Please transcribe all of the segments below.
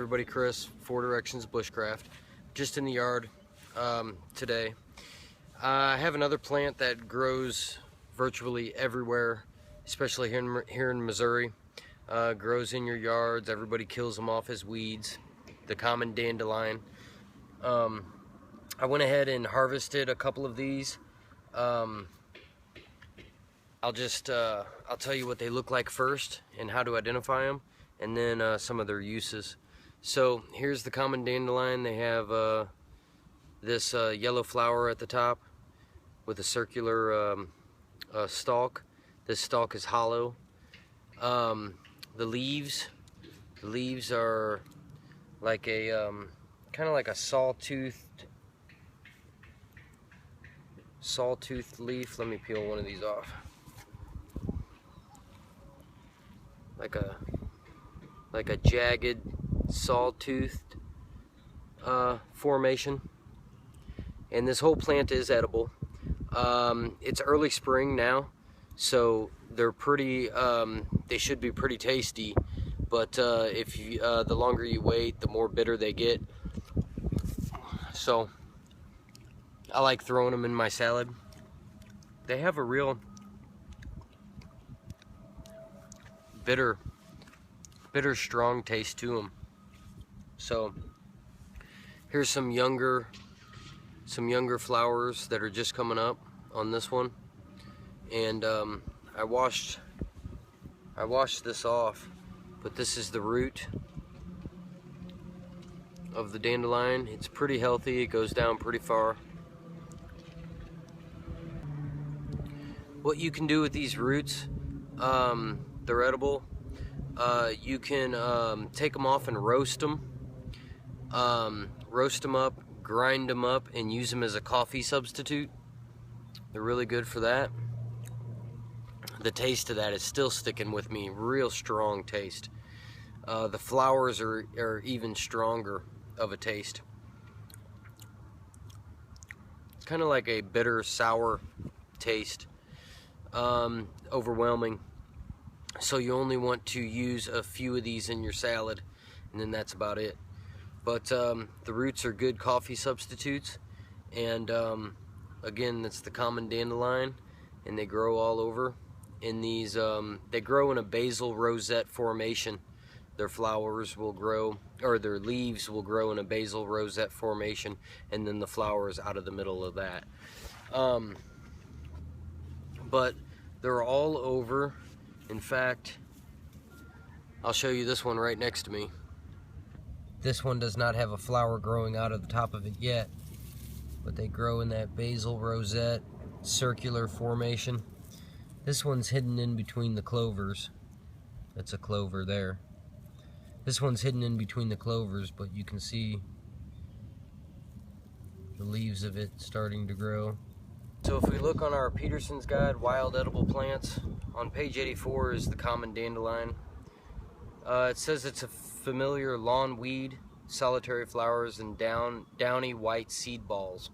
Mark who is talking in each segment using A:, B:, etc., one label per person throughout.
A: Everybody, Chris, Four Directions Bushcraft, just in the yard today. I have another plant that grows virtually everywhere, especially here in Missouri. Grows in your yards. Everybody kills them off as weeds. The common dandelion. I went ahead and harvested a couple of these. I'll tell you what they look like first and how to identify them, and then some of their uses. So here's the common dandelion. They have this yellow flower at the top with a circular stalk. This stalk is hollow. The leaves are like a kind of like a sawtoothed leaf. Let me peel one of these off. Like a jagged sawtoothed formation. And this whole plant is edible. It's early spring now, so they're pretty. They should be pretty tasty. But if you, the longer you wait, the more bitter they get. So I like throwing them in my salad. They have a real bitter, strong taste to them. So here's some younger flowers that are just coming up on this one, and I washed this off, but this is the root of the dandelion. It's pretty healthy. It goes down pretty far. What you can do with these roots, they're edible. You can take them off and roast them. Roast them up, grind them up, and use them as a coffee substitute. They're really good for that. The taste of that is still sticking with me. Real strong taste. The flowers are even stronger of a taste. Kind of like a bitter, sour taste. Overwhelming. So you only want to use a few of these in your salad, and then that's about it. But the roots are good coffee substitutes, and again, that's the common dandelion, and they grow all over. In these, they grow in a basal rosette formation. Their flowers will grow, or their leaves will grow in a basal rosette formation, and then the flowers out of the middle of that. But they're all over. In fact, I'll show you this one right next to me. This one does not have a flower growing out of the top of it yet, but they grow in that basal rosette circular formation. This one's hidden in between the clovers. That's a clover there. This one's hidden in between the clovers, but you can see the leaves of it starting to grow. So if we look on our Peterson's Guide, Wild Edible Plants, on page 84 is the common dandelion. It says it's a familiar lawn weed, solitary flowers, and downy white seed balls.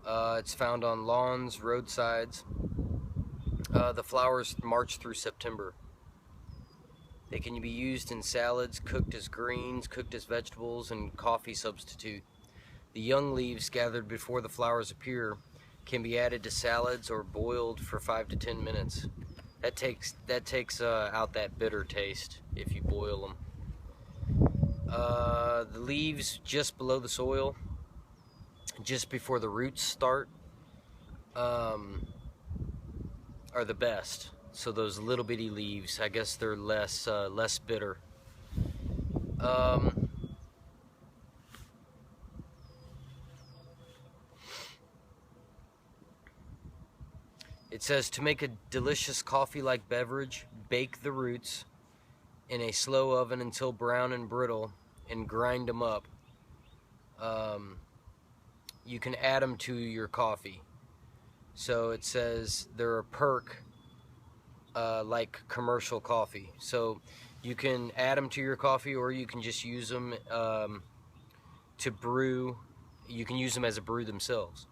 A: It's found on lawns, roadsides. The flowers March through September. They can be used in salads, cooked as greens, cooked as vegetables, and coffee substitute. The young leaves gathered before the flowers appear can be added to salads or boiled for 5 to 10 minutes. That takes out that bitter taste if you boil them. The leaves just below the soil, just before the roots start, are the best. So those little bitty leaves, I guess they're less bitter. It says to make a delicious coffee-like beverage, bake the roots in a slow oven until brown and brittle, and grind them up. You can add them to your coffee. So it says they're a perk, like commercial coffee. So you can add them to your coffee, or you can just use them to brew. You can use them as a brew themselves.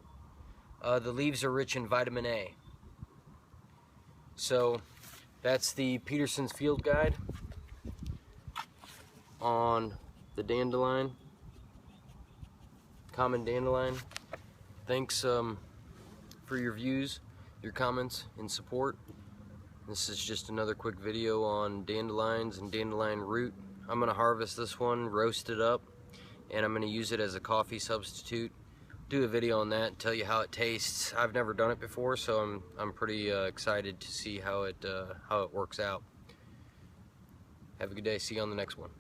A: The leaves are rich in vitamin A. So that's the Peterson's Field Guide. on the dandelion, common dandelion. Thanks for your views, your comments, and support. This is just another quick video on dandelions and dandelion root. I'm going to harvest this one, roast it up, and I'm going to use it as a coffee substitute. Do a video on that, tell you how it tastes. I've never done it before, so I'm pretty excited to see how it works out. Have a good day. See you on the next one.